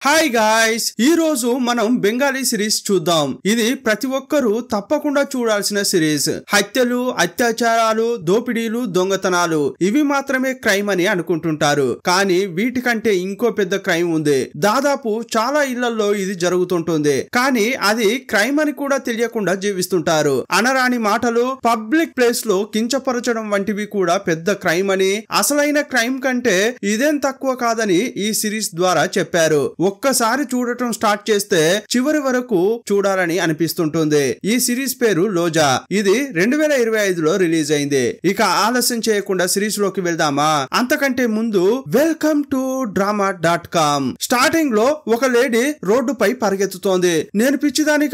Hi guys, ఈ రోజు మనం బెంగాలీ సిరీస్ చూద్దాం. ఇది ప్రతి ఒక్కరూ తప్పకుండా చూడాల్సిన సిరీస్. హత్యలు, అత్యాచారాలు, దోపిడీలు, దొంగతనాలు ఇవి మాత్రమే క్రైమ్ అని అనుకుంటుంటారు. కానీ వీటికంటే ఇంకో పెద్ద క్రైమ్ ఉంది. దాదాపు చాలా ఇళ్లలో ఇది జరుగుతుంటుంది. కానీ అది క్రైమ్ అని కూడా తెలియకుండా జీవిస్తుంటారు. అనరాని మాటలు, పబ్లిక్ ప్లేస్ లో కించపరచడం వంటివి కూడా పెద్ద క్రైమ్ అని, అసలైన క్రైమ్ కంటే ఇదేం తక్కువ కాదని ఈ సిరీస్ ద్వారా చెప్పారు. ఒక్కసారి చూడటం స్టార్ట్ చేస్తే చివరి వరకు చూడాలని అనిపిస్తుంటుంది. ఈ సిరీస్ పేరు లోజా. ఇది 2025లో రిలీజ్ అయింది. ఇక ఆలస్యం చేయకుండా సిరీస్ లోకి వెళ్దామా? అంతకంటే ముందు వెల్కమ్ టు drama.com. స్టార్టింగ్ లో ఒక లేడీ రోడ్డుపై పరిగెత్తుతోంది. నేను పిచ్చిదాని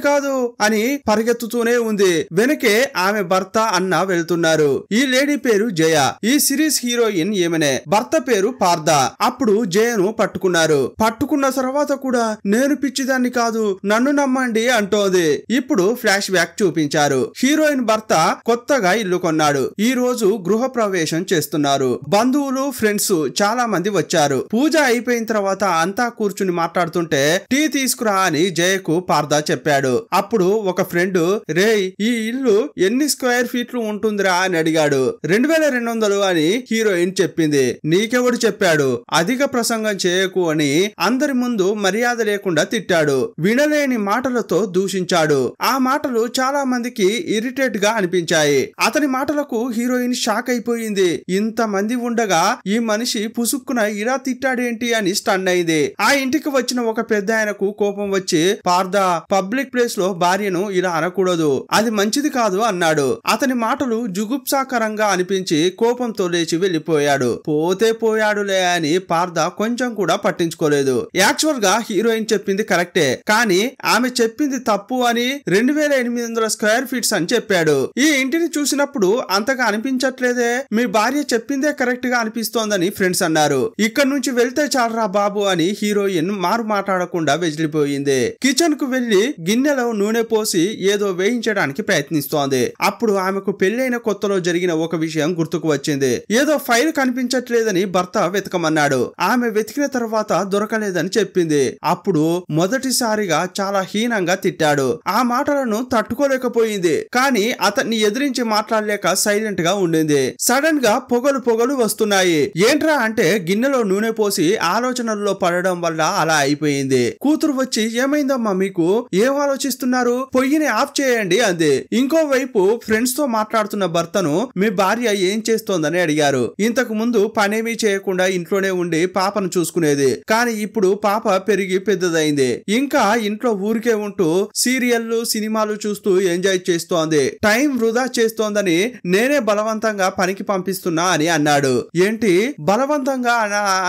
కాదు అని పరిగెత్తుతూనే ఉంది. వెనకే ఆమె భర్త అన్న వెళ్తున్నారు. ఈ లేడీ పేరు జయ. ఈ సిరీస్ హీరోయిన్ ఏమనే. భర్త పేరు పార్థ. అప్పుడు జయను పట్టుకున్న తర్వాత కూడా నేను పిచ్చిదాన్ని కాదు, నన్ను నమ్మండి అంటోంది. ఇప్పుడు ఫ్లాష్ బ్యాక్ చూపించారు. హీరోయిన్ భర్త కొత్తగా ఇల్లు కొన్నాడు. ఈ రోజు గృహ ప్రవేశం చేస్తున్నారు. బంధువులు, ఫ్రెండ్స్ చాలా మంది వచ్చారు. పూజ అయిపోయిన తర్వాత అంతా కూర్చుని మాట్లాడుతుంటే టీ తీసుకురా అని జయకు పార్థ చెప్పాడు. అప్పుడు ఒక ఫ్రెండ్, రేయ్ ఈ ఇల్లు ఎన్ని స్క్వేర్ ఫీట్లు ఉంటుందిరా అని అడిగాడు. 2200 అని హీరోయిన్ చెప్పింది. నీకెవడు చెప్పాడు? అధిక ప్రసంగం చేయకు అని అందరి ముందు మర్యాద లేకుండా తిట్టాడు. వినలేని మాటలతో దూషించాడు. ఆ మాటలు చాలా మందికి ఇరిటేట్ గా అనిపించాయి. అతని మాటలకు హీరోయిన్ షాక్ అయిపోయింది. ఇంత మంది ఉండగా ఈ మనిషి పుసుక్కున ఇలా తిట్టాడేంటి అని స్టన్ అయింది. ఆ ఇంటికి వచ్చిన ఒక పెద్ద ఆయనకు కోపం వచ్చి, పార్థ, పబ్లిక్ ప్లేస్ లో భార్యను ఇలా అనకూడదు, అది మంచిది కాదు అన్నాడు. అతని మాటలు జుగుప్సాకరంగా అనిపించి కోపంతో లేచి వెళ్లిపోయాడు. పోయాడులే అని పార్థ కొంచెం కూడా పట్టించుకోలేదు. యాక్చువల్ గా హీరోయిన్ చెప్పింది కరెక్టే, కానీ ఆమె చెప్పింది తప్పు అని 2800 స్క్వేర్ ఫీట్స్ అని చెప్పాడు. ఈ ఇంటిని చూసినప్పుడు అంతగా అనిపించట్లేదే, మీ భార్య చెప్పిందే కరెక్ట్ గా అనిపిస్తోందని ఫ్రెండ్స్ అన్నారు. ఇక్కడ నుంచి వెళ్తే చాలరా బాబు అని హీరోయిన్ మారు మాట్లాడకుండా వెజిలిపోయింది. కిచెన్ కు వెళ్లి గిన్నెలో నూనె పోసి ఏదో వేయించడానికి ప్రయత్నిస్తోంది. అప్పుడు ఆమెకు పెళ్లైన కొత్తలో జరిగిన ఒక విషయం గుర్తుకు వచ్చింది. ఏదో ఫైల్ కనిపించట్లేదని భర్త వెతకమన్నాడు. ఆమె వెతికిన తర్వాత దొరకలేదని చెప్పింది. అప్పుడు మొదటిసారిగా చాలా హీనంగా తిట్టాడు. ఆ మాటలను తట్టుకోలేకపోయింది. కానీ అతన్ని ఎదిరించి మాట్లాడలేక సైలెంట్ గా ఉండింది. సడన్ గా పొగలు వస్తున్నాయి. ఏంట్రా అంటే గిన్నెలో నూనె పోసి ఆలోచనల్లో పడడం వల్ల అలా అయిపోయింది. కూతురు వచ్చి, ఏమైందమ్మా మీకు, ఏం ఆలోచిస్తున్నారు, పొయ్యిని ఆఫ్ చేయండి అంది. ఇంకోవైపు ఫ్రెండ్స్ తో మాట్లాడుతున్న భర్తను మీ భార్య ఏం చేస్తోందని అడిగారు. ఇంతకు ముందు పనేమీ చేయకుండా ఇంట్లోనే ఉండి పాపను చూసుకునేది. కానీ ఇప్పుడు పాప పెరిగి పెద్దదైంది. ఇంకా ఇంట్లో ఊరికే ఉంటూ సీరియల్లు, సినిమాలు చూస్తూ ఎంజాయ్ చేస్తోంది. టైం వృధా చేస్తోందని నేనే బలవంతంగా పనికి పంపిస్తున్నా అని అన్నాడు. ఏంటి బలవంతంగా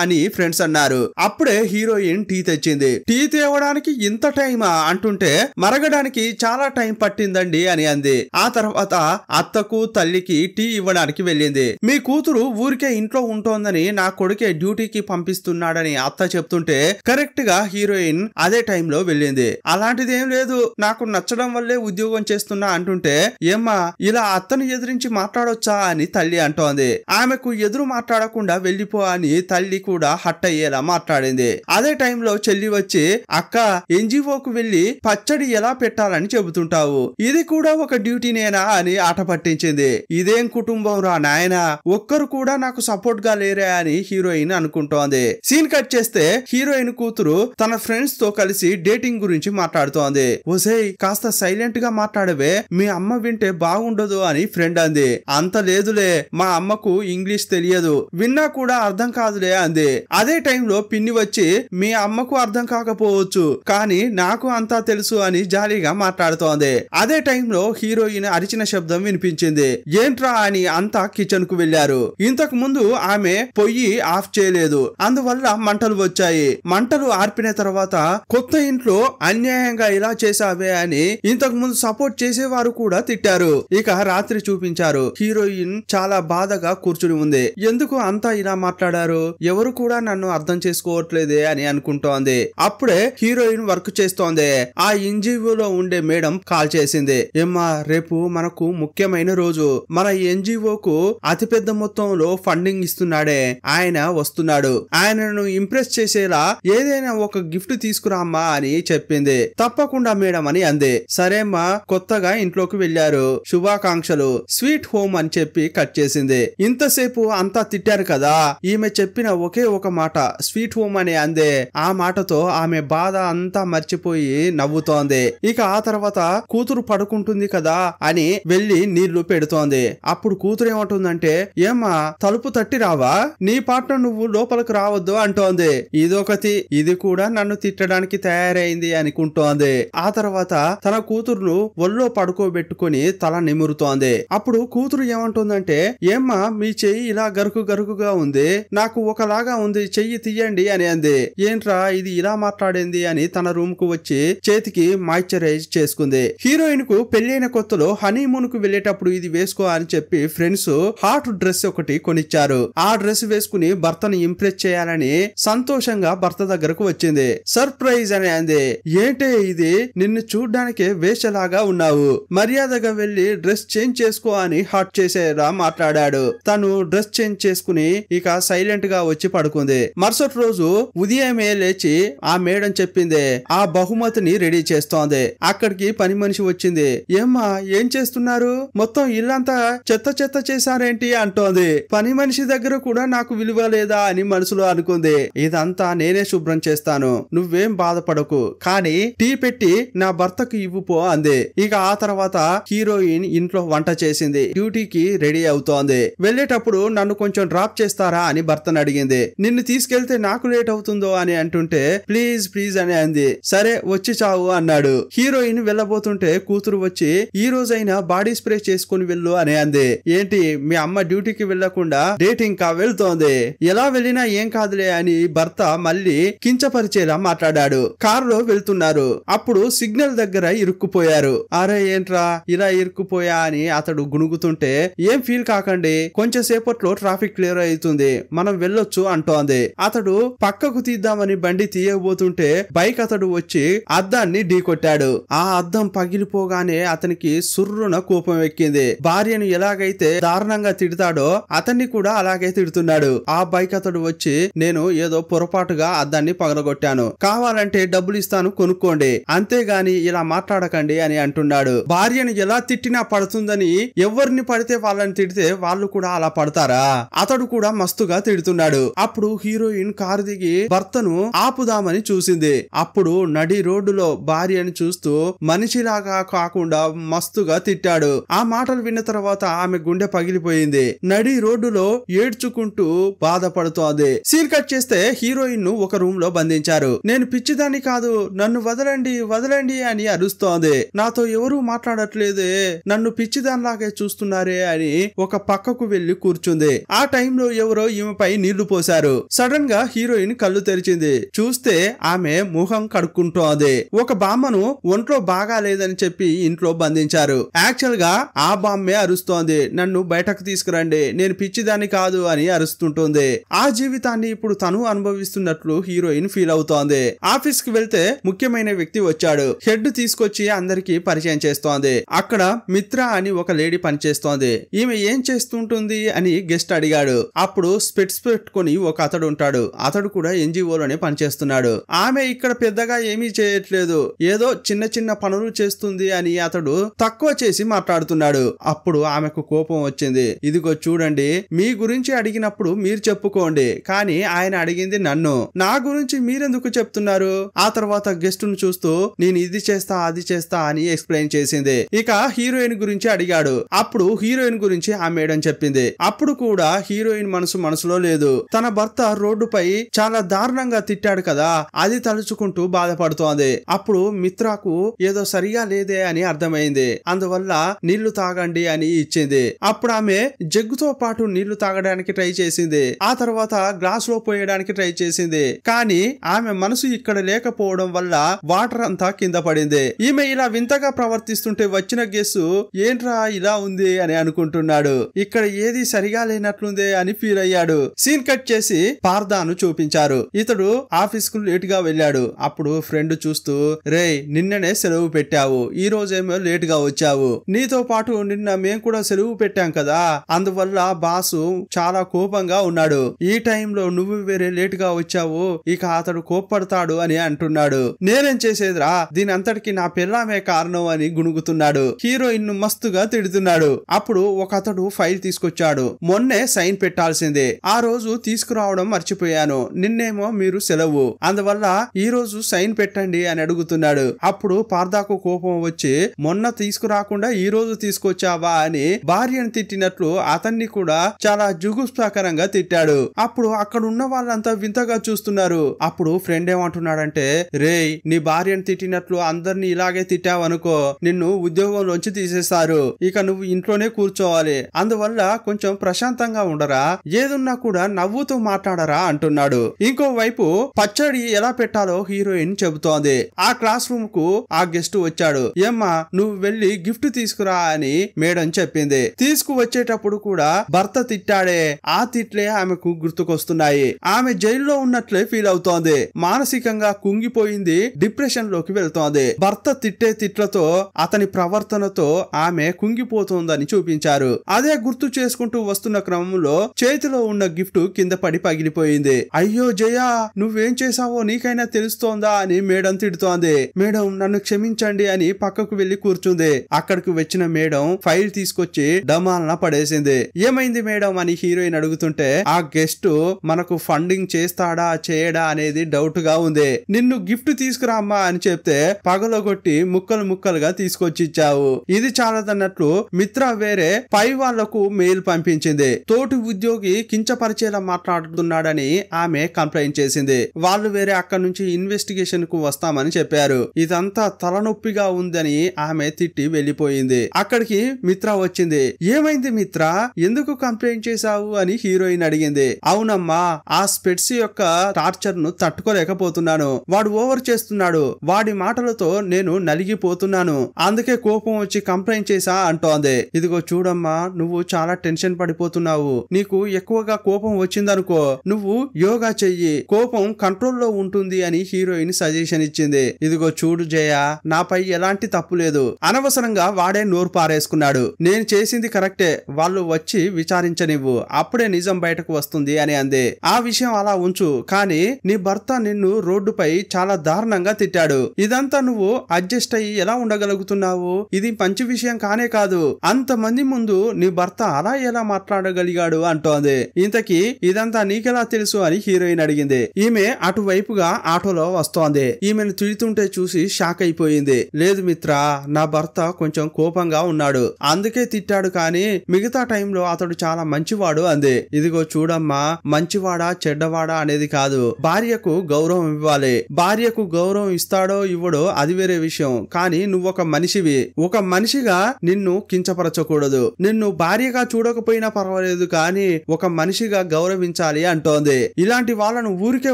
అని ఫ్రెండ్స్ అన్నారు. అప్పుడే హీరోయిన్ టీ తెచ్చింది. టీ తేవడానికి ఇంత టైమా అంటుంటే మరగడానికి చాలా టైం పట్టిందండి అని అంది. ఆ తర్వాత అత్తకు, తల్లికి టీ ఇవ్వడానికి వెళ్ళింది. మీ కూతురు ఊరికే ఇంట్లో ఉంటోందని నా కొడుకే డ్యూటీకి పంపిస్తున్నాడని అత్త చెప్తుంటే కరెక్ట్ గా హీరోయిన్ అదే టైంలో వెళ్ళింది. అలాంటిదేం లేదు, నాకు నచ్చడం వల్లే ఉద్యోగం చేస్తున్నా అంటుంటే, ఏమ్మా ఇలా అత్తను ఎదిరించి మాట్లాడొచ్చా అని తల్లి అంటోంది. ఆమెకు ఎదురు మాట్లాడకుండా వెళ్ళిపో అని తల్లి కూడా హట్ అయ్యేలా మాట్లాడింది. అదే టైంలో చెల్లి వచ్చి, అక్క ఎన్జిఓకు వెళ్లి పచ్చడి ఎలా పెట్టాలని చెబుతుంటావు, ఇది కూడా ఒక డ్యూటీనేనా అని ఆట పట్టించింది. ఇదేం కుటుంబం రా నాయనా, ఒక్కరు కూడా నాకు సపోర్ట్ గా లేరే అని హీరోయిన్ అనుకుంటోంది. సీన్ కట్ చేస్తే హీరోయిన్ కూతురు తన ఫ్రెండ్స్ తో కలిసి డేటింగ్ గురించి మాట్లాడుతోంది. ఓసేయ్ కాస్త సైలెంట్ గా మాట్లాడవే, మీ అమ్మ వింటే బాగుండదు అని ఫ్రెండ్ అంది. అంత లేదులే, మా అమ్మకు ఇంగ్లీష్ తెలియదు, విన్నా కూడా అర్థం కాదులే అంది. అదే టైంలో పిన్ని వచ్చి, మీ అమ్మకు అర్థం కాకపోవచ్చు కానీ నాకు అంతా తెలుసు అని జాలీగా మాట్లాడుతోంది. అదే టైంలో హీరోయిన్ అరిచిన శబ్దం వినిపించింది. ఏంట్రా అని అంతా కిచెన్ కు వెళ్లారు. ఇంతకు ముందు ఆమె పొయ్యి ఆఫ్ చేయలేదు, అందువల్ల మంటలు వచ్చాయి. మంటలు ఆర్పిన తర్వాత కొత్త ఇంట్లో అన్యాయంగా ఇలా చేసావే అని ఇంతకు ముందు సపోర్ట్ చేసేవారు కూడా తిట్టారు. ఇక రాత్రి చూపించారు. హీరోయిన్ చాలా బాధగా కూర్చుని ఉంది. ఎందుకు అంతా ఇలా మాట్లాడారు, ఎవరు కూడా నన్ను అర్థం చేసుకోవట్లేదే అని అనుకుంటోంది. అప్పుడే హీరోయిన్ వర్క్ చేస్తోంది. ఆ ఎన్జిఓలో ఉండే మేడం కాల్ చేసింది. ఏమ్మా రేపు మనకు ముఖ్యమైన రోజు, మన ఎన్జిఓకు అతిపెద్ద మొత్తంలో ఫండింగ్ ఇస్తున్నాడే ఆయన వస్తున్నాడు, ఆయనను ఇంప్రెస్ చేసేలా ఏదైనా ఒక గిఫ్ట్ తీసుకురామ్మా అని చెప్పింది. తప్పకుండా మేడం అని అంది. సరేమ్మా, కొత్తగా ఇంట్లోకి వెళ్లారు, శుభాకాంక్షలు, స్వీట్ హోమ్ అని చెప్పి కట్ చేసింది. ఇంతసేపు అంతా తిట్టారు కదా, ఈమె చెప్పిన ఒకే ఒక మాట స్వీట్ హోమ్ అని అందే. ఆ మాటతో ఆమె బాధ అంతా మర్చిపోయి నవ్వుతోంది. ఇక ఆ తర్వాత కూతురు పడుకుంటుంది కదా అని వెళ్లి నీళ్లు పెడుతోంది. అప్పుడు కూతురు ఏమంటుందంటే, ఏమ్మా తలుపు తట్టి రావా, నీ పాటను నువ్వు లోపలికి రావద్దు అంటోంది. ఇదొకటి, ఇది కూడా నన్ను తిట్టడానికి తయారైంది అనుకుంటోంది. ఆ తర్వాత తన కూతురును ఒళ్ళో పడుకోబెట్టుకుని తల నిమురుతోంది. అప్పుడు కూతురు ఏమంటుందంటే, ఏమ్మా మీ చెయ్యి ఇలా గరుకు గరుకుగా ఉంది, నాకు ఒకలాగా ఉంది, చెయ్యి తీయండి అని అంది. ఏంట్రా ఇది ఇలా మాట్లాడింది అని తన రూమ్ కు వచ్చి చేతికి మాయిశ్చరైజ్ చేసుకుంది. హీరోయిన్ కు పెళ్లైన కొత్తలో హనీమూన్ కు వెళ్లేటప్పుడు ఇది వేసుకో అని చెప్పి ఫ్రెండ్స్ హాట్ డ్రెస్ ఒకటి కొనిచ్చారు. ఆ డ్రెస్ వేసుకుని భర్తను ఇంప్రెస్ చేయాలని సంతోషంగా భర్త దగ్గరకు వచ్చింది. సర్ప్రైజ్ అని అంది. ఏంటే ఇది, నిన్ను చూడ్డానికే వేషలాగా ఉన్నావు, మర్యాదగా వెళ్లి డ్రెస్ చేంజ్ చేసుకో అని హాట్ చేసేలా మాట్లాడాడు. తను డ్రెస్ చేంజ్ చేసుకుని ఇక సైలెంట్ గా వచ్చి పడుకుంది. మరుసటి రోజు ఉదయమే లేచి ఆ మేడం చెప్పింది ఆ బహుమతిని రెడీ చేస్తోంది. అక్కడికి పని మనిషి వచ్చింది. ఏమ్మా ఏం చేస్తున్నారు, మొత్తం ఇల్లంతా చెత్త చెత్త చేశారేంటి అంటోంది. పని మనిషి దగ్గర కూడా నాకు విలువ లేదా అని మనసులో అనుకుంది. ఇదంతా నేనే శుభ్రం చేస్తాను, నువ్వేం బాధపడకు, కానీ టీ పెట్టి నా భర్తకు ఇవ్వుపో అంది. ఇక ఆ తర్వాత హీరోయిన్ ఇంట్లో వంట చేసింది, డ్యూటీకి రెడీ అవుతోంది. వెళ్లేటప్పుడు నన్ను కొంచెం డ్రాప్ చేస్తారా అని భర్తను అడిగింది. నిన్ను తీసుకెళ్తే నాకు లేట్ అవుతుందో అని అంటుంటే ప్లీజ్ ప్లీజ్ అని అంది. సరే వచ్చి చావు అన్నాడు. హీరోయిన్ వెళ్ళబోతుంటే కూతురు వచ్చి ఈ రోజైనా బాడీ స్ప్రే చేసుకుని వెళ్ళు అని అంది. ఏంటి మీ అమ్మ డ్యూటీకి వెళ్లకుండా డేటింగ్ కా వెళ్తోంది, ఎలా వెళ్ళినా ఏం కాదులే అని భర్త మళ్ళీ కించపరిచేలా మాట్లాడాడు. కారులో వెళ్తున్నారు. అప్పుడు సిగ్నల్ దగ్గర ఇరుక్కుపోయారు. అరే ఏంట్రా ఇలా ఇరుక్కుపోయా అని అతడు గుణుగుతుంటే ఏం ఫీల్ కాకండి, కొంచెం సేపట్లో ట్రాఫిక్ క్లియర్ అవుతుంది, మనం వెళ్ళొచ్చు అంటోంది. అతడు పక్కకు తీద్దామని బండి తీయబోతుంటే బైక్ అతడు వచ్చి అద్దాన్ని ఢీకొట్టాడు. ఆ అద్దం పగిలిపోగానే అతనికి సుర్రున కోపం ఎక్కింది. భార్యను ఎలాగైతే దారుణంగా తిడతాడో అతన్ని కూడా అలాగే తిడుతున్నాడు. ఆ బైక్ అతడు వచ్చి నేను ఏదో పొరపాటుగా అద్దాన్ని పగలగొట్టాను, కావాలంటే డబ్బులు ఇస్తాను కొనుక్కోండి, అంతేగాని ఇలా మాట్లాడకండి అని అంటున్నాడు. భార్యను ఎలా తిట్టినా పడుతుందని ఎవరిని పడితే వాళ్ళని తిడితే వాళ్ళు కూడా అలా పడతారా, అతడు కూడా మస్తుగా తిడుతున్నాడు. అప్పుడు హీరోయిన్ కారు దిగి భర్తను ఆపుదామని చూసింది. అప్పుడు నడి రోడ్డులో భార్యను చూస్తూ మనిషిలాగా కాకుండా మస్తుగా తిట్టాడు. ఆ మాటలు విన్న తర్వాత ఆమె గుండె పగిలిపోయింది. నడి రోడ్డులో ఏడ్చుకుంటూ బాధపడుతోంది. సీన్ కట్ చేస్తే హీరోయిన్ ను ఒక రూమ్ లో బంధించారు. నేను పిచ్చిదాన్ని కాదు, నన్ను వదలండి వదలండి అని అరుస్తోంది. నాతో ఎవరూ మాట్లాడట్లేదే, నన్ను పిచ్చిదానిలాగే చూస్తున్నారే అని ఒక పక్కకు వెళ్లి కూర్చుంది. ఆ టైంలో ఎవరో ఈమెపై నీళ్లు పోశారు. సడన్ గా హీరోయిన్ కళ్ళు తెరిచింది. చూస్తే ఆమె ముఖం కడుక్కుంటోంది. ఒక బామ్మను ఒంట్లో బాగా లేదని చెప్పి ఇంట్లో బంధించారు. యాక్చువల్ గా ఆ బామ్మే అరుస్తోంది, నన్ను బయటకు తీసుకురండి, నేను పిచ్చిదాన్ని కాదు అని అరుస్తుంటుంది. ఆ జీవితాన్ని ఇప్పుడు తను అనుభవిస్తున్నట్లు హీరోయిన్ ఫీల్ అవుతోంది. ఆఫీస్ కి వెళ్తే ముఖ్యమైన వ్యక్తి వచ్చాడు. హెడ్ తీసుకొచ్చి అందరికి పరిచయం చేస్తోంది. అక్కడ మిత్ర అని ఒక లేడీ పనిచేస్తోంది. ఈమె ఏం చేస్తుంటుంది అని గెస్ట్ అడిగాడు. అప్పుడు స్పెట్స్ పెట్టుకుని ఒక అతడు ఉంటాడు. అతడు కూడా ఎన్జిఓలోనే పనిచేస్తున్నాడు. ఆమె ఇక్కడ పెద్దగా ఏమీ చేయట్లేదు, ఏదో చిన్న చిన్న పనులు చేస్తుంది అని అతడు తక్కువ చేసి మాట్లాడుతున్నాడు. అప్పుడు ఆమెకు కోపం వచ్చింది. ఇదిగో చూడండి, మీ గురించి అడిగినప్పుడు మీరు చెప్పుకోండి, కానీ ఆయన అడిగింది నన్ను, నా గురించి మీరెందుకు చెప్తున్నారు. ఆ తర్వాత గెస్ట్ ను చూస్తూ నేను ఇది చేస్తా అది చేస్తా అని ఎక్స్ప్లెయిన్ చేసింది. ఇక హీరోయిన్ గురించి అడిగాడు. అప్పుడు హీరోయిన్ గురించి ఆ మేడం చెప్పింది. అప్పుడు కూడా హీరోయిన్ మనసులో లేదు. తన భర్త రోడ్డుపై చాలా దారుణంగా తిట్టాడు కదా, అది తలుచుకుంటూ బాధపడుతోంది. అప్పుడు మిత్రకు ఏదో సరిగా లేదే అని అర్థమైంది. అందువల్ల నీళ్లు తాగండి అని ఇచ్చింది. అప్పుడు ఆమె జగ్గుతో పాటు నీళ్లు తాగడానికి ట్రై చేసింది. ఆ తర్వాత గ్లాస్ లో పోయడానికి ట్రై చేసింది. కానీ ఆమె మనసు ఇక్కడ లేకపోవడం వల్ల వాటర్ అంతా కింద పడింది. ఈమె ఇలా వింతగా ప్రవర్తిస్తుంటే వచ్చిన గెస్సు ఏంట్రా ఇలా ఉంది అని అనుకుంటున్నాడు. ఇక్కడ ఏది సరిగా లేనట్లుందే అని ఫీల్ అయ్యాడు. సీన్ కట్ చేసి పార్దాను చూపించారు. ఇతడు ఆఫీస్ కు లేట్ గా వెళ్ళాడు. అప్పుడు ఫ్రెండ్ చూస్తూ, రే నిన్ననే సెలవు పెట్టావు, ఈ రోజేమో లేట్ గా వచ్చావు, నీతో పాటు నిన్న మేం కూడా సెలవు పెట్టాం కదా, అందువల్ల బాసు చాలా కోపంగా ఉన్నాడు, ఈ టైంలో నువ్వు వేరే లేట్ గా వచ్చావు, ఇక అతడు కోప్పడతాడు అని అంటున్నాడు. నేనేం చేసేదిరా, దీని అంతటికి నా పిల్లమే కారణం అని గుణుగుతున్నాడు. హీరోయిన్ ను మస్తుగా తిడుతున్నాడు. అప్పుడు ఒక అతడు ఫైల్ తీసుకొచ్చాడు. మొన్నే సైన్ పెట్టాల్సిందే, ఆ రోజు తీసుకురావడం మర్చిపోయాను, నిన్నేమో మీరు సెలవు, అందువల్ల ఈ రోజు సైన్ పెట్టండి అని అడుగుతున్నాడు. అప్పుడు పార్దాకు కోపం వచ్చి మొన్న తీసుకురాకుండా ఈ రోజు తీసుకొచ్చావా అని భార్యను తిట్టినట్లు అతన్ని కూడా చాలా జుగుప్సాకరంగా తిట్టాడు. అప్పుడు అక్కడ ఉన్న వాళ్ళంతా వింతగా చూస్తున్నారు. అప్పుడు ఫ్రెండ్ ఏమంటున్నాడంటే, రేయ్, నీ భార్యను తిట్టినట్లు అందరినీ ఇలాగే తిట్టావనుకో, నిన్ను ఉద్యోగంలోంచి తీసేస్తారు, ఇక నువ్వు ఇంట్లోనే కూర్చోవాలి, అందువల్ల కొంచెం ప్రశాంతంగా ఉండరా, ఏదున్నా కూడా నవ్వుతూ మాట్లాడరా అంటున్నాడు. ఇంకోవైపు పచ్చడి ఎలా పెట్టాలో హీరోయిన్ చెబుతోంది. ఆ క్లాస్ రూమ్ కు ఆ గెస్ట్ వచ్చాడు. ఏమ్మా, నువ్వు వెళ్లి గిఫ్ట్ తీసుకురా అని మేడం చెప్పింది. తీసుకువచ్చేటప్పుడు కూడా భర్త తిట్టాడే, ఆ తిట్లే ఆమెకు గుర్తుకొస్తున్నాయి. ఆమె జైల్లో ఉన్నట్లే ఫీల్ అవుతోంది. మానసికంగా కుంగిపోయింది, డిప్రెషన్ లోకి వెళ్తోంది. భర్త తిట్టే తిట్లతో, అతని ప్రవర్తనతో ఆమె కుంగిపోతోందని చూపించారు. అదే గుర్తు చేసుకుంటూ వస్తున్న క్రమంలో చేతిలో ఉన్న గిఫ్ట్ కింద పడి పగిలిపోయింది. అయ్యో జయా, నువ్వేం చేసావో నీకైనా తెలుస్తోందా అని మేడం తిడుతోంది. మేడం నన్ను క్షమించండి అని పక్కకు వెళ్లి కూర్చుంది. అక్కడికి వచ్చిన మేడం ఫైల్ తీసుకొచ్చి డమాల్న పడేసింది. ఏమైంది మేడం అని హీరోయిన్ అడుగుతుంటే, ఆ గెస్ట్ మనకు ఫండింగ్ చేస్తాడా చేయడా అనేది డౌట్ గా ఉంది, నిన్ను గిఫ్ట్ తీసుకురామ్మా అని చెప్తే పగలగొట్టి ముక్కలు ముక్కలుగా తీసుకొచ్చి ఇచ్చావు. ఇది చాలదన్నట్లు మిత్ర వేరే పై వాళ్లకు మెయిల్ పంపించింది. తోటి ఉద్యోగి కించపరిచేలా మాట్లాడుతున్నాడని ఆమె కంప్లైంట్ చేసింది. వాళ్ళు వేరే అక్కడి నుంచి ఇన్వెస్టిగేషన్ కు వస్తామని చెప్పారు. ఇదంతా తలనొప్పిగా ఉందని ఆమె తిట్టి వెళ్లిపోయింది. అక్కడికి మిత్ర వచ్చింది. ఏమైంది మిత్ర, ఎందుకు కంప్లైంట్ చేశావు అని హీరోయిన్ అడిగింది. అవునమ్మా, ఆ స్పెట్స్ యొక్క టార్చర్ ను తట్టుకోలేకపోతున్నాను, వాడు ఓవర్ చేస్తున్నాడు, వాడి మాటలతో నేను నలిగిపోతున్నాను, అందుకే కోపం వచ్చి కంప్లైంట్ చేశా అంటోంది. ఇదిగో చూడమ్మా, నువ్వు చాలా టెన్షన్ పడిపోతున్నావు, నీకు ఎక్కువగా కోపం వచ్చిందనుకో నువ్వు యోగా చెయ్యి, కోపం కంట్రోల్లో ఉంటుంది అని హీరోయిన్ సజెషన్ ఇచ్చింది. ఇదిగో చూడు జయ, నాపై ఎలాంటి తప్పు లేదు, అనవసరంగా వాడే నోరు పారేసుకున్నాడు, నేను చేసింది కరెక్టే, వాళ్ళు వచ్చి విచారించనివ్వు, అప్పుడే నిజం బయటకు వస్తుంది అని అంది. ఆ విషయం అలా ఉంచు, కానీ నీ భర్త నిన్ను రోడ్డుపై చాలా దారుణంగా తిట్టాడు, ఇదంతా నువ్వు అడ్జస్ట్ అయ్యి ఎలా ఉండగలుగుతున్నావు, ఇది మంచి విషయం కానే కాదు, అంతమంది ముందు నీ భర్త అలా ఎలా మాట్లాడగలిగాడు అంటోంది. ఇంతకీ ఇదంతా నీకెలా తెలుసు అని హీరోయిన్ అడిగింది. ఈమె అటువైపుగా ఆటోలో వస్తోంది. ఈమెను తిడుతుంటే చూసి షాక్ అయిపోయింది. లేదు మిత్ర, నా భర్త కొంచెం కోపంగా ఉన్నాడు, అందుకే తిట్టాడు, కానీ మిగతా టైంలో అతడు చాలా మంచివాడు అంది. ఇదిగో చూడమ్మా, మంచివాడా చెడ్డవాడా అనేది కాదు, భార్యకు గౌరవం ఇవ్వాలి, భార్యకు గౌరవం ఇస్తాడో ఇవ్వడో అది వేరే విషయం, కానీ నువ్వొక మనిషివి, ఒక మనిషిగా నిన్ను కించపరచకూడదు, నిన్ను భార్యగా చూడకపోయినా పర్వాలేదు, కానీ ఒక మనిషిగా గౌరవించాలి అంటోంది. ఇలాంటి వాళ్ళను ఊరికే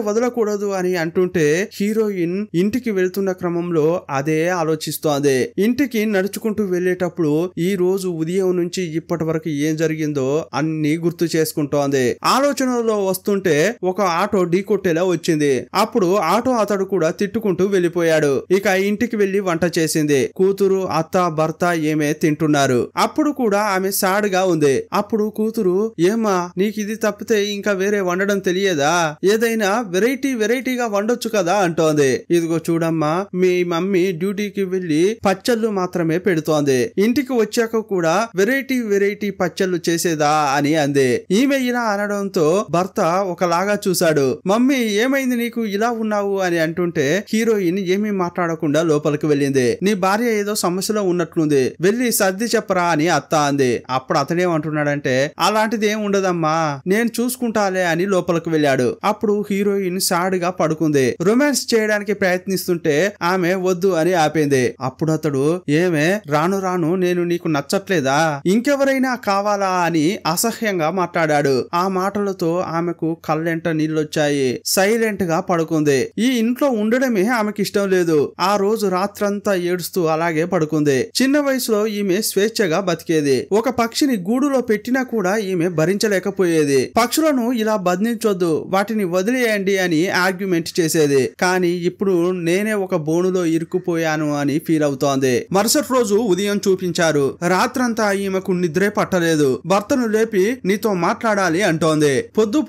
వదలకూడదు అని అంటుంటే హీరోయిన్ ఇంటికి వెళ్తున్న క్రమంలో అదే ఆలోచిస్తోంది. ఇంటికి నడుచుకుంటూ వెళ్లేటప్పుడు ఈ రోజు ఉదయం నుంచి ఇప్పటి వరకు ఏం జరిగిందో అన్ని గుర్తు చేసుకుంటోంది. ఆలోచనలో వస్తుంటే ఒక ఆటో ఢీకొట్టేలా వచ్చింది. అప్పుడు ఆటో అతడు కూడా తిట్టుకుంటూ వెళ్లిపోయాడు. ఇక ఇంటికి వెళ్లి వంట చేసింది. కూతురు, అత్త, భర్త ఏమే తింటున్నారు. అప్పుడు కూడా ఆమె సాడ్ గా ఉంది. అప్పుడు కూతురు, ఏమా నీకు ఇది తప్పితే ఇంకా వేరే వండడం తెలియదా, ఏదైనా వెరైటీగా వండొచ్చు కదా అంటోంది. ఇదిగో చూడమ్మా, మీ మమ్మీ డ్యూటీకి వెళ్లి పచ్చళ్ళు మాత్రమే పెడుతోంది, ఇంటికి వచ్చాక కూడా వెరైటీ పచ్చళ్ళు చేసేదా అని అంది. ఈమె ఇలా అనడంతో భర్త ఒకలాగా చూశాడు. మమ్మీ ఏమైంది నీకు ఇలా ఉన్నావు అని అంటుంటే హీరోయిన్ ఏమీ మాట్లాడకుండా లోపలికి వెళ్ళింది. నీ భార్య ఏదో సమస్యలో ఉన్నట్లుంది, వెళ్లి సర్ది చెప్పరా అని అత్త అంది. అప్పుడు అతడేమంటున్నాడంటే, అలాంటిది ఏం ఉండదమ్మా, నేను చూసుకుంటాలే అని లోపలికి వెళ్ళాడు. అప్పుడు హీరోయిన్ సాడ్ గా పడుకుంది. రొమాన్స్ చేయడానికి ప్రయత్నిస్తుంటే ఆమె వద్దు అని ఆపింది. అప్పుడు అతడు, ఏమే రాను రాను నేను నీకు నచ్చట్లేదా, ఇంకెవరైనా కావాలా అని అసహ్యంగా మాట్లాడాడు. ఆ మాటలతో ఆమెకు కళ్ళెంట నీళ్ళొచ్చాయి. సైలెంట్ గా పడుకుంది. ఈ ఇంట్లో ఉండడమే ఆమెకి ఇష్టం లేదు. ఆ రోజు రాత్రంతా ఏడుస్తూ అలాగే పడుకుంది. చిన్న వయసులో ఈమె స్వేచ్ఛగా బతికేది. ఒక పక్షిని గూడులో పెట్టినా కూడా ఈమె భరించలేకపోయేది. పక్షులను ఇలా బంధించొద్దు, వాటిని వదిలేయండి అని ఆర్గ్యుమెంట్ చేసేది. కానీ ఇప్పుడు నేనే ఒక బోనులో ఇరుక్కుపోయాను అని ఫీల్ అవుతోంది. మరుసటి రోజు ఉదయం చూపించారు. రాత్రంతా ఈమెకు నిద్రే పట్టలేదు. భర్తను లేపి నీతో మాట్లాడాలి అంటోంది.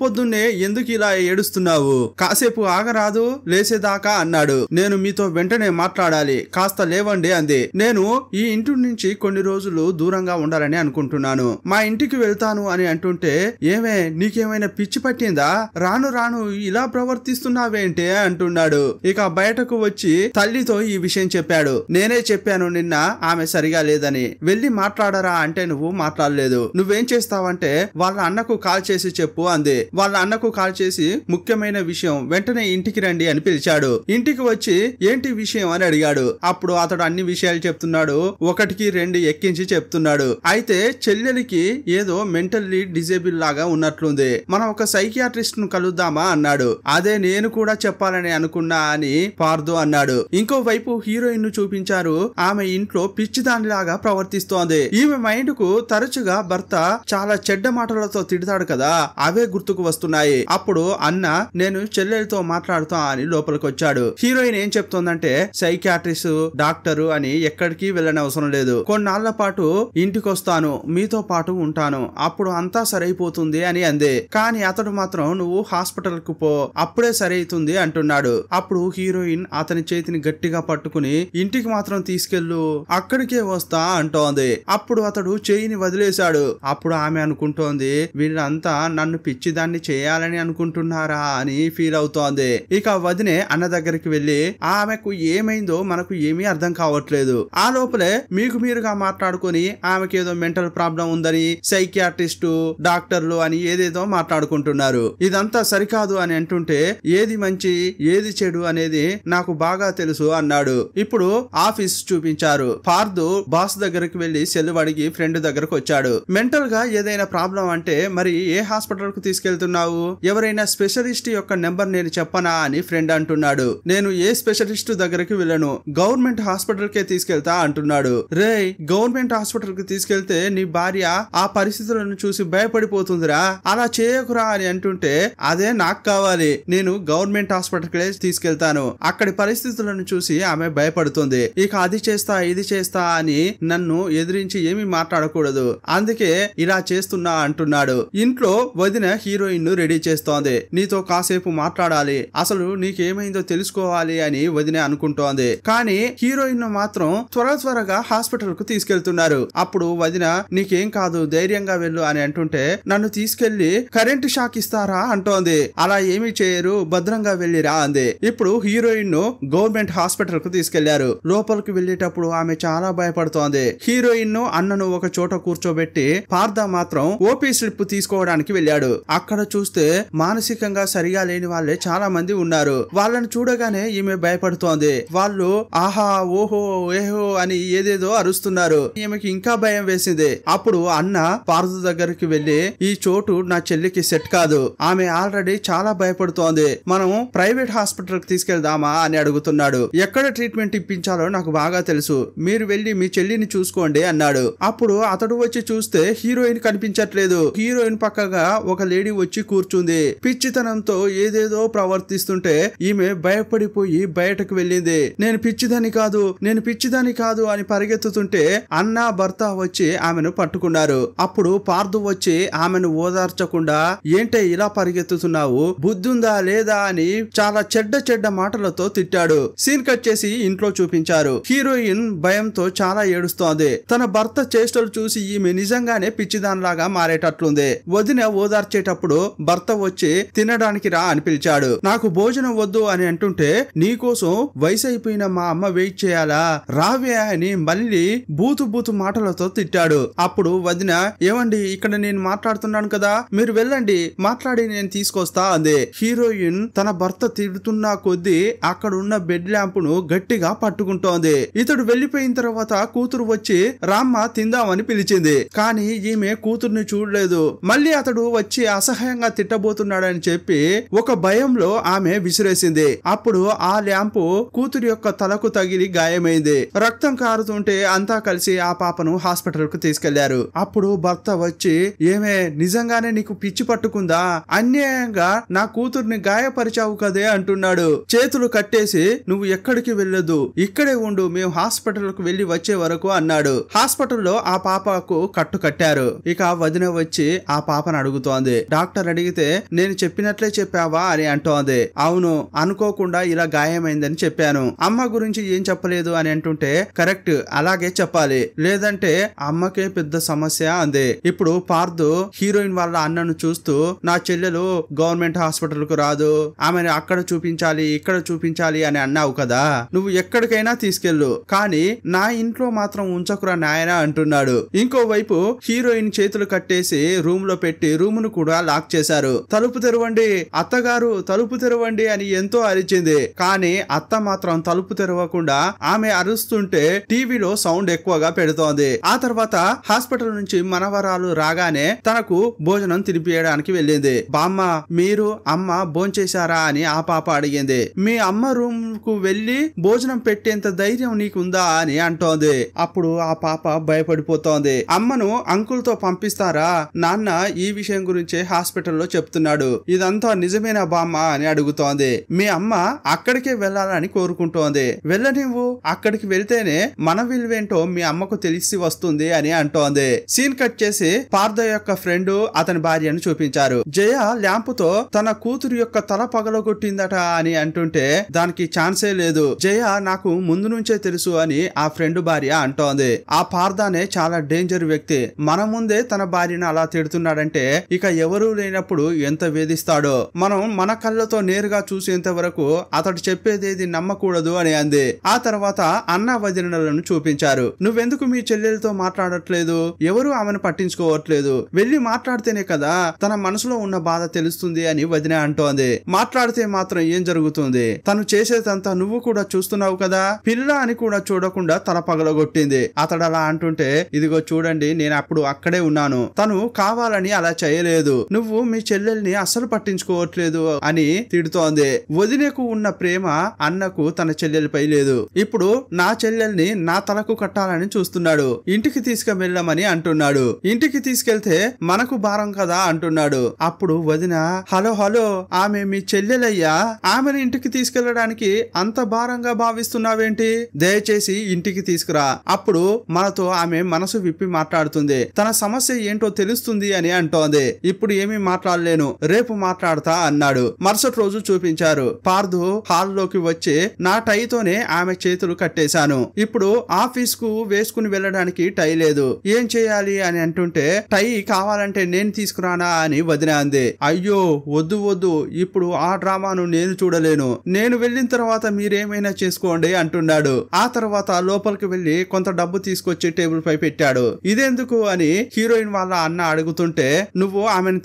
పొద్దున్నే ఎందుకు ఇలా ఏడుస్తున్నావు? కాసేపు ఆగరాదు లేసేదాకా అన్నాడు. నేను మీతో వెంటనే మాట్లాడాలి, కాస్త లేవండి అంది. నేను ఈ ఇంటి నుంచి కొన్ని రోజులు దూరంగా ఉండాలని అనుకుంటున్నాను, మా ఇంటికి వెళ్తాను అని అంటుంటే, ఏమే నీకేమైనా పిచ్చి పట్టిందా? రాను రాను ఇలా ప్రవర్తిస్తున్నావేంటే అంటున్నాడు. ఇక బయటకు వచ్చి తల్లితో ఈ విషయం చెప్పాడు. నేనే చెప్పాను నిన్న ఆమె సరిగా లేదని, వెళ్ళి మాట్లాడరా అంటే నువ్వు మాట్లాడలేదు. నువ్వేం చేస్తావంటే వాళ్ళ అన్నకు కాల్ చేసి చెప్పు అంది. వాళ్ళ అన్నకు కాల్ చేసి ముఖ్యమైన విషయం, వెంటనే ఇంటికి రండి అని పిలిచాడు. ఇంటికి వచ్చి ఏంటి విషయం అని అడిగాడు. అప్పుడు అతడు అన్ని విషయాలు చెప్తున్నాడు. ఒకటికి రెండు ఎక్కించి చెప్తున్నాడు. అయితే చెల్లెలికి ఏదో మెంటల్లీ డిజేబుల్ లాగా ఉన్నట్లుంది, మనం ఒక సైకియాట్రిస్ట్ ను కలుద్దామా అన్నాడు. అదే నేను కూడా చెప్పాలని అనుకున్నా అని పార్దు అన్నాడు. ఇంకోవైపు హీరోయిన్ ను చూపించారు. ఆమె ఇంట్లో పిచ్చిదానిలాగా ప్రవర్తిస్తోంది. ఈమె మైండ్ కు తరచుగా భర్త చాలా చెడ్డ మాటలతో తిడతాడు కదా, అవే గుర్తుకు వస్తున్నాయి. అప్పుడు అన్న నేను చెల్లెలతో మాట్లాడుతా అని లోపలికి వచ్చాడు. హీరోయిన్ ఏం చెప్తోందంటే సైకియాట్రిస్ట్ డాక్టరు అని ఎక్కడికి వెళ్ళనవసరం లేదు, కొన్నాళ్ల పాటు ఇంటికి వస్తాను, మీతో పాటు ఉంటాను, అప్పుడు అంతా సరైపోతుంది అని అంది. కానీ అతడు మాత్రం నువ్వు హాస్పిటల్ కు పో, అప్పుడే సరైతుంది అంటున్నాడు. అప్పుడు హీరోయిన్ అతని చేతిని గట్టిగా పట్టుకుని ఇంటికి మాత్రం తీసుకెళ్ళు, అక్కడికే వస్తా అంటోంది. అప్పుడు అతడు చేయిని వదిలేశాడు. అప్పుడు ఆమె అనుకుంటోంది, వీళ్ళంతా నన్ను పిచ్చిదాన్ని చేయాలని అనుకుంటున్నారా అని ఫీల్ అవుతోంది. ఇక వదినే అన్న దగ్గరికి వెళ్లి ఆమెకు ఏమైందో మనకు ఏమీ అర్థం కావట్లేదు, ఆ లోపలే మీకు మీరుగా మాట్లాడుకుని ఆమెకి ఏదో మెంటల్ ప్రాబ్లం ఉందని సైకియాట్రిస్టు డాక్టర్లు అని ఏదేదో మాట్లాడుకుంటున్నారు, ఇదంతా సరికాదు అని అంటుంటే ఏది మంచి ఏది చెడు అనేది నాకు బాగా తెలుసు అన్నాడు. ఇప్పుడు ఆఫీస్ చూపించారు. పార్దు బాస్ దగ్గరికి వెళ్లి సెలవు అడిగి ఫ్రెండ్ దగ్గరకు వచ్చాడు. మెంటల్ గా ఏదైనా ప్రాబ్లం అంటే మరి ఏ హాస్పిటల్ కు తీసుకెళ్తున్నావు, ఎవరైనా స్పెషలిస్ట్ యొక్క నెంబర్ నేను చెప్పనా అని ఫ్రెండ్ అంటున్నాడు. నేను ఏ స్పెషలిస్ట్ దగ్గరికి వెళ్ళను, గవర్నమెంట్ హాస్పిటల్ కే తీసుకెళ్తా అంటున్నాడు. రే గవర్నమెంట్ హాస్పిటల్ కి తీసుకెళ్తే నీ భార్య ఆ పరిస్థితులను చూసి భయపడిపోతుందిరా, అలా చేయకురా అని అంటుంటే అదే నాకు కావాలి, నేను గవర్నమెంట్ హాస్పిటల్ కే తీసుకెళ్తాను, అక్కడి పరిస్థితులను చూసి ఆమె భయపడుతుంది, ఇక అది చేస్తా ఇది చేస్తా అని నన్ను ఎదిరించి ఏమీ మాట్లాడకూడదు, అందుకే ఇలా చేస్తున్నా అంటున్నాడు. ఇంట్లో వదిన హీరోయిన్ ను రెడీ చేస్తోంది. నీతో కాసేపు మాట్లాడాలి, అసలు నీకేమైందో తెలుసుకోవాలి అని వదిన అనుకుంటోంది. కానీ హీరోయిన్ ను మాత్రం త్వరగా హాస్పిటల్ కు తీసుకెళ్తున్నారు. అప్పుడు వదిన నీకేం కాదు ధైర్యంగా వెళ్ళు అని అంటుంటే నన్ను తీసుకెళ్లి కరెంట్ షాక్ ఇస్తారా అంటోంది. అలా ఏమీ చేయరు, భద్రంగా వెళ్ళిరా అంది. ఇప్పుడు హీరోయిన్ ను గవర్నమెంట్ హాస్పిటల్ కు తీసుకెళ్లారు. లోపలికి వెళ్లేటప్పుడు ఆమె చాలా భయపడుతోంది. హీరోయిన్ ను అన్నను ఒక చోట కూర్చోబెట్టి పార్థ మాత్రం ఓపీ స్లిప్ తీసుకోవడానికి వెళ్ళాడు. అక్కడ చూస్తే మానసికంగా సరిగా లేని వాళ్ళే చాలా మంది ఉన్నారు. వాళ్ళని చూడగానే ఈమె భయపడుతోంది. వాళ్ళు ఆహా ఓహో ఏహో అని ఏదేదో అరుస్తున్నారు. ఈమెకి ఇంకా భయం వేసింది. అప్పుడు అన్న పార్థ దగ్గరికి వెళ్లి ఈ చోటు నా చెల్లికి సెట్ కాదు, ఆమె ఆల్రెడీ చాలా భయపడుతోంది, మనం ప్రైవేట్ హాస్పిటల్ కి తీసుకెళ్దామా అని అడుగుతున్నాడు. ఎక్కడ ట్రీట్మెంట్ ఇప్పించాలో నాకు బాగా తెలుసు, మీరు వెళ్లి మీ చెల్లిని చూసుకోండి అన్నాడు. అప్పుడు అతడు వచ్చి చూస్తే హీరోయిన్ కనిపించట్లేదు. హీరోయిన్ పక్కగా ఒక లేడీ వచ్చి కూర్చుంది. పిచ్చితనంతో ఏదేదో ప్రవర్తిస్తుంటే ఈమె భయపడిపోయి బయటకు వెళ్ళింది. నేను పిచ్చిదాని కాదు అని పరిగెత్తుతుంటే అన్న భర్త వచ్చి ఆమెను పట్టుకున్నారు. అప్పుడు పార్థు వచ్చి ఆమెను ఓదార్చకుండా ఏంటే ఇలా పరిగెత్తుతున్నావు, బుద్ధుందా లేదా అని చాలా చెడ్డ మాటలతో తిట్టాడు. సీన్ కట్ చేసి ఇంట్లో చూపించారు. హీరోయిన్ భయంతో చాలా ఏడుస్తోంది. తన భర్త చేష్టలు చూసి ఈమె నిజంగానే పిచ్చిదానిలాగా మారేటట్లుంది. వదిన ఓదార్చేటప్పుడు భర్త వచ్చి తినడానికి రా అని పిలిచాడు. నాకు భోజనం వద్దు అని అంటుంటే నీకోసం వయసు అయిపోయిన మా అమ్మ వెయిట్ చేయాలా, రావే అని మళ్ళీ బూతు మాటలతో తిట్టాడు. అప్పుడు వదిన ఏమండి ఇక్కడ నేను మాట్లాడుతున్నాను కదా, మీరు వెళ్ళండి మాట్లాడి నేను తీసుకొస్తా అంది. హీరోయిన్ తన భర్త తిడుతున్నా కొద్దీ అక్కడున్న బెడ్ ల్యాంపును గట్టిగా పట్టుకుంటోంది. ఇతడు వెళ్లిపోయిన తర్వాత కూతురు వచ్చి రామ్మ తిందామని పిలిచింది. కానీ ఈమె కూతుర్ని చూడలేదు. మళ్ళీ అతడు వచ్చి అసహ్యంగా తిట్టబోతున్నాడని చెప్పి ఒక భయంలో ఆమె విసిరేసింది. అప్పుడు ఆ ల్యాంపు కూతురు యొక్క తలకు తగిలి గాయమైంది. రక్తం కారుతుంటే అంతా కలిసి ఆ పాపను హాస్పిటల్ కు తీసుకెళ్లారు. అప్పుడు భర్త వచ్చి ఏమే నిజంగానే నీకు పిచ్చి పట్టుకుందా, అన్యాయంగా నా కూతుర్ని గాయపరిచావు కదే అంటున్నాడు. చేతులు కట్టేసి నువ్వు ఎక్కడికి వెళ్ళొద్దు, ఇక్కడే ఉండు, మేము హాస్పిటల్ కు వెళ్లి వచ్చే వరకు అన్నాడు. హాస్పిటల్లో ఆ పాపకు కట్టు కట్టారు. ఇక వదిన వచ్చి ఆ పాపను అడుగుతోంది. డాక్టర్ అడిగితే నేను చెప్పినట్లే చెప్పావా అని అంటోంది. అవును, అనుకోకుండా ఇలా గాయమైందని చెప్పాను. అమ్మ గురించి ఏం చెప్పలేదు అని అంటుంటే కరెక్ట్, అలాగే చెప్పాలి, లేదంటే అమ్మకే పెద్ద సమస్య అంది. ఇప్పుడు పార్థు హీరోయిన్ వాళ్ళ అన్నను చూస్తూ నా చెల్లెలు గవర్నమెంట్ హాస్పిటల్ కు రాదు, ఆమెను అక్కడ చూపించాలి ఇక్కడ చూపించాలి అని అన్నావు కదా, నువ్వు ఎక్కడికైనా తీసుకెళ్ళు, కానీ నా ఇంట్లో మాత్రం ఉంచకురా నాయనా అంటున్నాడు. ఇంకోవైపు హీరోయిన్ చేతులు కట్టేసి రూమ్ లో పెట్టి రూమ్ ను కూడా లాక్ చేశారు. తలుపు తెరవండి అత్తగారు, తలుపు తెరవండి అని ఎంతో అరిచింది. కానీ అత్త మాత్రం తలుపు తెరవకుండా ఆమె అరుస్తుంటే టీవీలో సౌండ్ ఎక్కువగా పెడుతోంది. ఆ తర్వాత హాస్పిటల్ నుంచి మనవరాలు రాగానే తనకు భోజనం తినిపియడానికి వెళ్ళింది. బామ్మ, మీరు అమ్మ భోంచేశారా అని ఆ పాప అడిగింది. మీ అమ్మ రూమ్ కు వెళ్లి భోజనం పెట్టేంత ధైర్యం నీకుందా అని అంటోంది. అప్పుడు ఆ పాప భయపడిపోతోంది. అమ్మను అంకుల్ తో పంపిస్తారా, నాన్న ఈ విషయం గురించే హాస్పిటల్లో చెప్తున్నాడు, ఇదంతా నిజమేనా బామ్మ అని అడుగుతోంది. మీ అమ్మ అక్కడికే వెళ్లాలని కోరుకుంటోంది, వెళ్ళనివ్వు, అక్కడికి వెళ్తేనే మన విలువేంటో మీ అమ్మకు తెలిసి వస్తుంది అని అంటోంది. సీన్ కట్ చేసి పార్థ యొక్క ఫ్రెండ్ అతని భార్యను చూపించారు. జయ ల్యాంపుతో తన కూతురు యొక్క తల పగలగొట్టిందట అని అంటుంటే దానికి ఛాన్సే లేదు, జయ నాకు ముందు నుంచే తెలుసు అని ఆ ఫ్రెండ్ భార్య అంటోంది. ఆ పార్థనే చాలా డేంజర్ వ్యక్తి, మన ముందే తన భార్యను అలా తిడుతున్నాడంటే ఇక ఎవరూ లేనప్పుడు ఎంత వేధిస్తాడో, మనం మన కళ్ళతో నేరుగా చూసేంత వరకు అతడు చెప్పేదేది నమ్మకూడదు అని అంది. ఆ తర్వాత అన్న వదినలను చూపించారు. నువ్వెందుకు మీ చెల్లెలతో మాట్లాడట్లేదు, ఎవరు ఆమెను పట్టించుకోవట్లేదు, వెళ్లి మాట్లాడితేనే కదా తన మనసులో ఉన్న బాధ తెలుస్తుంది అని వదిన అంటోంది. మాట్లాడితే మాత్రం ఏం జరుగుతుంది, తను చేసేదంతా నువ్వు కూడా చూస్తున్నావు కదా, పిల్ల అని కూడా చూడకుండా తల పగలగొట్టింది. అతడు అలా అంటుంటే ఇదిగో చూడండి, నేను అప్పుడు అక్కడే ఉన్నాను, తను కావాలని అలా చేయలేదు, నువ్వు మీ చెల్లెల్ని అస్సలు పట్టించుకోవట్లేదు అని తిడుతోంది. వదినకు ఉన్న ప్రేమ అన్నకు తన చెల్లెలపై లేదు. ఇప్పుడు నా చెల్లెల్ని నా తలకు కట్టాలని చూస్తున్నాడు, ఇంటికి తీసుకువెళ్ళమని అంటున్నాడు, ఇంటికి తీసుకెళ్తే మనకు భారం కదా అంటున్నాడు. అప్పుడు వదిన హలో హలో, ఆమె మీ చెల్లెలయ్యా, ఆమెను ఇంటికి తీసుకెళ్లడానికి అంత భారంగా భావిస్తున్నావేంటి, దయచేసి ఇంటికి తీసుకురా, అప్పుడు మనతో ఆమె మనసు విప్పి మాట్లాడుతుంది, తన సమస్య ఏంటో తెలుస్తుంది అని అంటోంది. ఇప్పుడు ఏమీ మాట్లాడలేను, రేపు మాట్లాడతా అన్నాడు. మరుసటి రోజు చూపించారు. పార్థు హాల్లోకి వచ్చి నా టైతోనే ఆమె చేతులు కట్టేశాను, ఇప్పుడు ఆఫీస్ కు వేసుకుని వెళ్ళడానికి టై లేదు, ఏం చేయాలి అని అంటుంటే టై కావాలంటే నేను తీసుకురానా అని వదిన అంది. అయ్యో వద్దు వద్దు, ఇప్పుడు ఆ డ్రామాను నేను చూడలేను, నేను వెళ్ళిన తర్వాత మీరేమైనా చేసుకోండి అంటున్నాడు. ఆ తర్వాత లోపలికి వెళ్లి కొంత డబ్బు తీసుకొచ్చి టేబుల్ పై పెట్టాడు. ఇదెందుకు అని హీరోయిన్ వాళ్ళ అన్న అడుగుతుంటే నువ్వు ఆమెను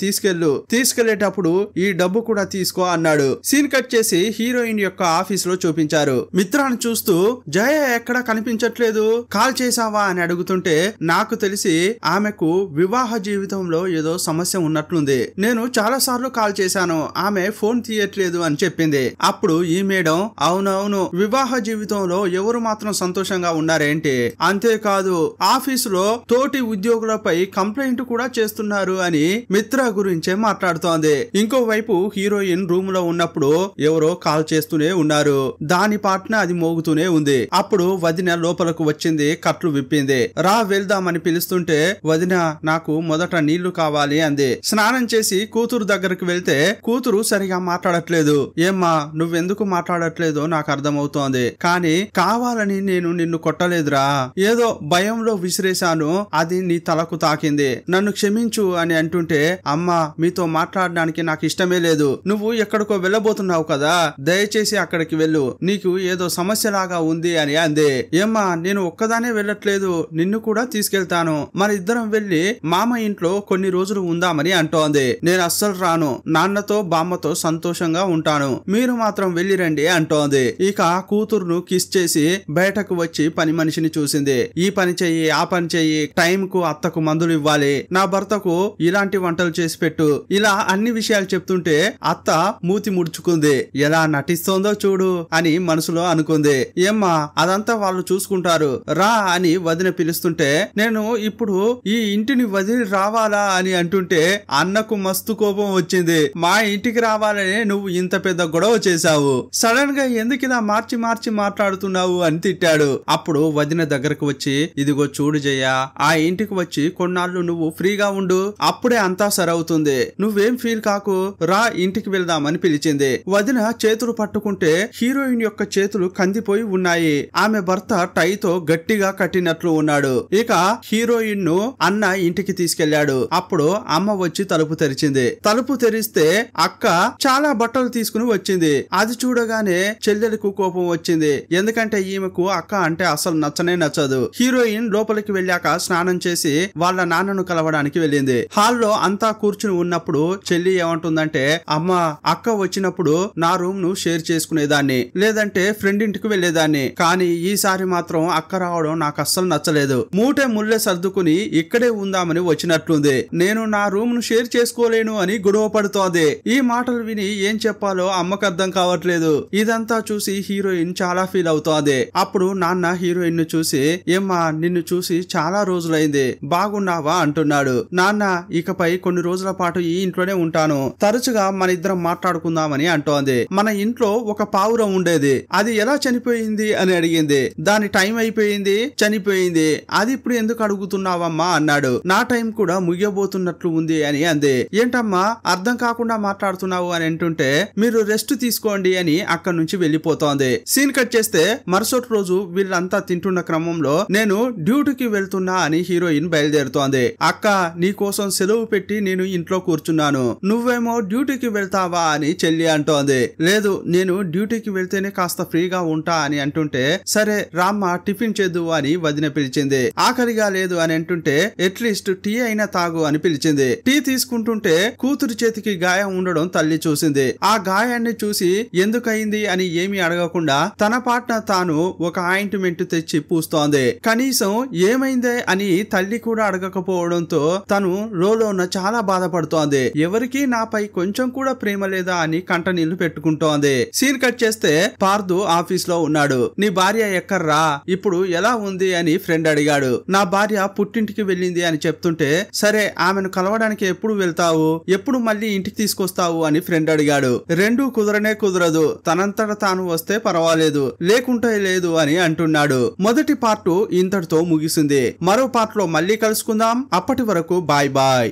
తీసుకెళ్లేటప్పుడు ఈ డబ్బు కూడా తీసుకో అన్నాడు. సీన్ కట్ చేసి హీరోయిన్ యొక్క ఆఫీస్ లో చూపించారు. మిత్రాన్ని చూస్తూ జయ ఎక్కడ కనిపించట్లేదు, కాల్ చేసావా అని అడుగుతుంటే నాకు తెలిసి ఆమెకు వివాహ జీవితంలో ఏదో సమస్య ఉన్నట్లుంది, నేను చాలా సార్లు కాల్ చేశాను, ఆమె ఫోన్ తీయట్లేదు అని చెప్పింది. అప్పుడు ఈ మేడం అవునవును, వివాహ జీవితంలో ఎవరు మాత్రం సంతోషంగా ఉన్నారేంటి, అంతేకాదు ఆఫీసులో తోటి ఉద్యోగులపై కంప్లైంట్ కూడా చేస్తున్నారు అని మిత్ర గురించే మాట్లాడుతోంది. ఇంకోవైపు హీరోయిన్ రూమ్ లో ఉన్నప్పుడు ఎవరో కాల్ చేస్తూనే ఉన్నారు, దాని పాటన అది మోగుతూనే ఉంది. అప్పుడు వదిన లోపలకు వచ్చింది, కట్లు విప్పింది. రా వెళ్దామని పిలుస్తుంటే వదిన నాకు మొదట నీళ్లు కావాలి అంది. స్నానం చేసి కూతురు దగ్గరకు వెళ్తే కూతురు సరిగా మాట్లాడట్లేదు. ఏమ్మా నువ్వెందుకు మాట్లాడట్లేదో నాకు అర్థమవుతోంది, కానీ కావాలని నేను నిన్ను కొట్టలేదురా, ఏదో భయంలో విసిరేశాను, అది నీ తలకు తాకింది, నన్ను క్షమించు అని అంటుంటే అమ్మా మీతో మాట్లాడడానికి నాకు ఇష్టమే లేదు, నువ్వు ఎక్కడికో వెళ్ళబోతున్నావు కదా, దయచేసి అక్కడికి వెళ్ళు, నీకు ఏదో సమస్యలాగా ఉంది అని అంది. ఏమ్మా నేను ఒక్కదానే వెళ్ళట్లేదు, నిన్ను కూడా తీసుకెళ్తాను, మన ఇద్దరం వెళ్లి మామ ఇంట్లో కొన్ని రోజులు ఉందామని అంటోంది. నేను అస్సలు రాను, నాన్నతో బామ్మతో సంతోషంగా ఉంటాను, మీరు మాత్రం వెళ్ళిరండి అంటోంది. ఇక కూతురును కిస్ చేసి బయటకు వచ్చి పని మనిషిని చూసింది. ఈ పని చెయ్యి ఆ పని చెయ్యి, టైం కు అత్తకు మందులు ఇవ్వాలి, నా భర్తకు ఇలాంటి వంటలు చేసి పెట్టు, ఇలా అన్ని విషయాలు చెప్తుంటే అత్త మూతి ముడుచుకుంది. ఎలా నటిస్తోందో చూడు అని మనసులో అనుకుంది. ఏమ్మా అదంతా వాళ్ళు చూసుకుంటారు, రా అని వదిన పిలుస్తుంటే నేను ఇప్పుడు ఈ ఇంటిని వదిలి రావాలా అని అంటుంటే అన్నకు మస్తు కోపం వచ్చింది. మా ఇంటికి రావాలని నువ్వు ఇంత పెద్ద గొడవ చేశావు, సడన్ గా ఎందుకు ఇలా మార్చి మార్చి మాట్లాడుతున్నావు అని తిట్టాడు. అప్పుడు వదిన దగ్గరకు వచ్చి ఇదిగో చూడు జయ, ఆ ఇంటికి వచ్చి కొన్నాళ్ళు నువ్వు ఫ్రీగా ఉండు, అప్పుడే అంతా సరవుతుంది, నువ్వే నువ్వేం ఫీల్ కాకు, రా ఇంటికి వెళ్దామని పిలిచింది. వదిన చేతులు పట్టుకుంటే హీరోయిన్ యొక్క చేతులు కందిపోయి ఉన్నాయి. ఆమె భర్త టైతో గట్టిగా కట్టినట్లు ఉన్నాడు. ఇక హీరోయిన్ ను అన్న ఇంటికి తీసుకెళ్లాడు. అప్పుడు అమ్మ వచ్చి తలుపు తెరిచింది. తలుపు తెరిస్తే అక్క చాలా బట్టలు తీసుకుని వచ్చింది. అది చూడగానే చెల్లెలకు కోపం వచ్చింది. ఎందుకంటే ఈమెకు అక్క అంటే అసలు నచ్చనే నచ్చదు. హీరోయిన్ లోపలికి వెళ్ళాక స్నానం చేసి వాళ్ళ నాన్నను కలవడానికి వెళ్ళింది. హాల్లో అంతా కూర్చుని ఉన్నప్పుడు చెల్లి ఏమంటుందంటే, అమ్మ అక్క వచ్చినప్పుడు నా రూమ్ ను షేర్ చేసుకునేదాన్ని, లేదంటే ఫ్రెండ్ ఇంటికి వెళ్లేదాన్ని, కానీ ఈసారి మాత్రం అక్క రావడం నాకు అస్సలు నచ్చలేదు. మూటే ముల్లె సర్దుకుని ఇక్కడే ఉందామని వచ్చినట్లుంది. నేను నా రూమ్ ను షేర్ చేసుకోలేను అని గొడవ పడుతోంది. ఈ మాటలు విని ఏం చెప్పాలో అమ్మకు అర్థం కావట్లేదు. ఇదంతా చూసి హీరోయిన్ చాలా ఫీల్ అవుతోంది. అప్పుడు నాన్న హీరోయిన్ ను చూసి, ఏమ్మా నిన్ను చూసి చాలా రోజులైంది, బాగున్నావా అంటున్నాడు. నాన్న ఇకపై కొన్ని రోజుల పాటు ఈ ఇంట్లోనే ఉంటాను, తరచుగా మన ఇద్దరం మాట్లాడుకుందామని అంటోంది. మన ఇంట్లో ఒక పావురం ఉండేది, అది ఎలా చనిపోయింది అని అడిగింది. దాని టైం అయిపోయింది, చనిపోయింది, అది ఇప్పుడు ఎందుకు అడుగుతున్నావమ్మా అన్నాడు. నా టైం కూడా ముగియబోతున్నట్లు ఉంది అని అంది. ఏంటమ్మా అర్థం కాకుండా మాట్లాడుతున్నావు అని అంటుంటే, మీరు రెస్ట్ తీసుకోండి అని అక్కడి నుంచి వెళ్లిపోతోంది. సీన్ కట్ చేస్తే మరుసటి రోజు వీళ్ళంతా తింటున్న క్రమంలో నేను డ్యూటీకి వెళ్తున్నా అని హీరోయిన్ బయలుదేరుతోంది. అక్క నీ కోసం సెలవు పెట్టి నేను ఇంట్లో కూర్చున్నాను, నువ్వేమో డ్యూటీకి వెళ్తావా అని చెల్లి అంటోంది. లేదు నేను డ్యూటీకి వెళ్తేనే కాస్త ఫ్రీగా ఉంటా అని అంటుంటే, సరే రామ్మ టిఫిన్ చేద్దు అని వదిన పిలిచింది. ఆఖరిగా లేదు అని అంటుంటే, అట్లీస్ట్ టీ అయినా తాగు అని పిలిచింది. టీ తీసుకుంటుంటే కూతురు చేతికి గాయం ఉండడం తల్లి చూసింది. ఆ గాయాన్ని చూసి ఎందుకయింది అని ఏమీ అడగకుండా తన పాట్న తాను ఒక ఆయింట్మెంట్ తెచ్చి పూస్తోంది. కనీసం ఏమైందే అని తల్లి కూడా అడగకపోవడంతో తను లోలోన చాలా బాధపడుతోంది. ఎవరికి నాపై కొంచెం కూడా ప్రేమ లేదా అని కంట నీళ్లు పెట్టుకుంటోంది. సీన్ కట్ చేస్తే పార్థు ఆఫీస్ లో ఉన్నాడు. నీ భార్య ఎక్కర్రా, ఇప్పుడు ఎలా ఉంది అని ఫ్రెండ్ అడిగాడు. నా భార్య పుట్టింటికి వెళ్ళింది అని చెప్తుంటే, సరే ఆమెను కలవడానికి ఎప్పుడు వెళ్తావు, ఎప్పుడు మళ్ళీ ఇంటికి తీసుకొస్తావు అని ఫ్రెండ్ అడిగాడు. రెండూ కుదరనే కుదరదు, తనంతట తాను వస్తే పర్వాలేదు, లేకుంటే లేదు అని అంటున్నాడు. మొదటి పార్ట్ ఇంతటితో ముగిసింది. మరో పార్ట్ లో మళ్ళీ కలుసుకుందాం. అప్పటి వరకు బాయ్ బాయ్.